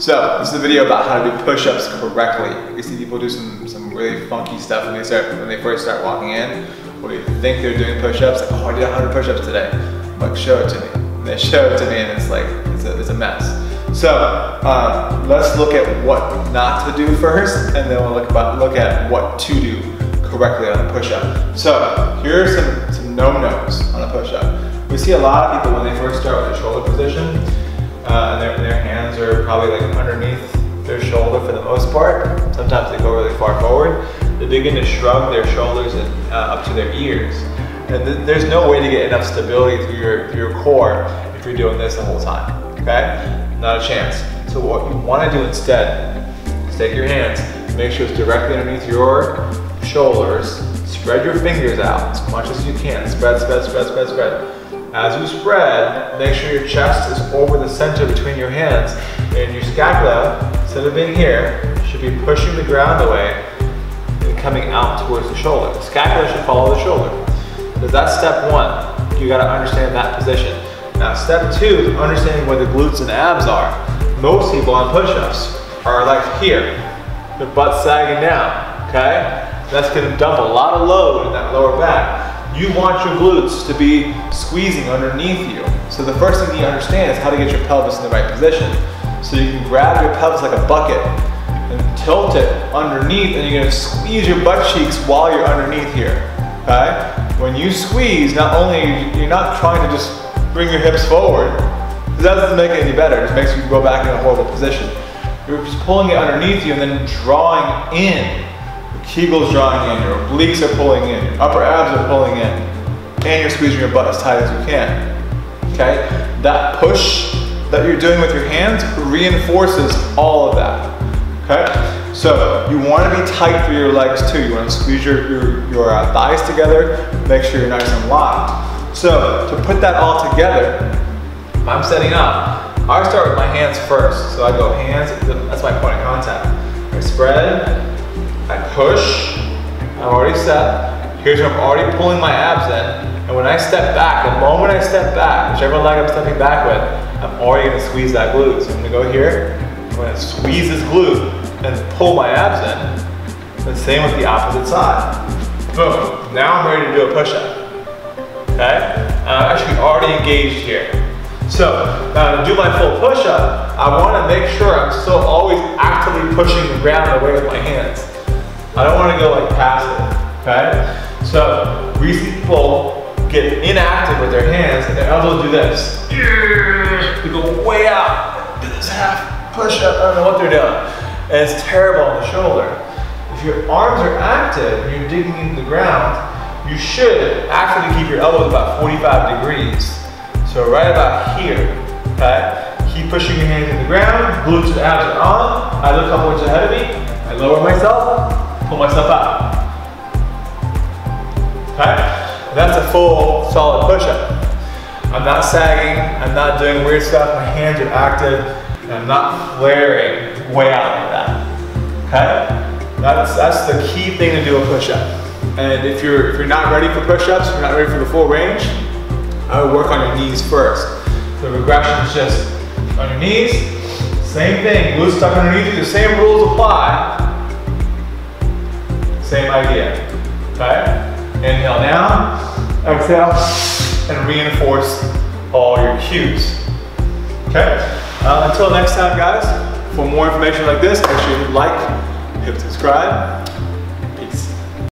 So this is a video about how to do push-ups correctly. You see people do some really funky stuff when they first start walking in, or they think they're doing push-ups. Like, oh, I did 100 push-ups today. I'm like, show it to me. And they show it to me, and it's like it's a mess. So let's look at what not to do first, and then we'll look at what to do correctly on a push-up. So here are some no-nos on a push-up. We see a lot of people when they first start with a shoulder position, and their hands are probably like underneath their shoulder for the most part. Sometimes they go really far forward. They begin to shrug their shoulders up to their ears. And there's no way to get enough stability through your core if you're doing this the whole time, okay? Not a chance. So what you want to do instead is take your hands, make sure it's directly underneath your shoulders, spread your fingers out as much as you can. Spread, spread, spread, spread, spread. As you spread, make sure your chest is over the center between your hands, and your scapula, instead of being here, should be pushing the ground away and coming out towards the shoulder. The scapula should follow the shoulder. So that's step one. You gotta understand that position. Now step two is understanding where the glutes and abs are. Most people on push-ups are like here, their butt sagging down, okay? That's gonna dump a lot of load in that lower back. You want your glutes to be squeezing underneath you. So the first thing you understand is how to get your pelvis in the right position. So you can grab your pelvis like a bucket and tilt it underneath, and you're gonna squeeze your butt cheeks while you're underneath here, okay? When you squeeze, not only, you're not trying to just bring your hips forward. That doesn't make it any better. It just makes you go back in a horrible position. You're just pulling it underneath you and then drawing in. Kegel's drawing in, your obliques are pulling in, your upper abs are pulling in, and you're squeezing your butt as tight as you can, okay? That push that you're doing with your hands reinforces all of that, okay? So you want to be tight through your legs too. You want to squeeze your thighs together, make sure you're nice and locked. So to put that all together, I'm setting up. I start with my hands first. So I go hands, that's my point of contact. I spread, I push, I'm already set. Here's where I'm already pulling my abs in. And when I step back, the moment I step back, whichever leg I'm stepping back with, I'm already gonna squeeze that glute. So I'm gonna go here, I'm gonna squeeze this glute and pull my abs in. And same with the opposite side. Boom, now I'm ready to do a push-up, okay? I'm actually already engaged here. So now to do my full push-up, I wanna make sure I'm still always actively pushing the ground away with my hands. I don't want to go like passive, okay? So we see people get inactive with their hands and their elbows do this. They go way out, do this half push-up, I don't know what they're doing. And it's terrible on the shoulder. If your arms are active and you're digging into the ground, you should actually keep your elbows about 45 degrees. So right about here, okay? Keep pushing your hands in the ground, glutes and abs are on. I look upwards ahead of me, I lower myself, pull myself out, okay? That's a full, solid push-up. I'm not sagging, I'm not doing weird stuff, my hands are active, and I'm not flaring way out like that, okay? That's the key thing to do a push-up. And if you're not ready for push-ups, you're not ready for the full range, I would work on your knees first. The regression is just on your knees, same thing, glutes stuck underneath you, the same rules apply. Same idea, okay? Inhale down, exhale, and reinforce all your cues, okay? Until next time, guys, for more information like this, make sure you like, hit subscribe,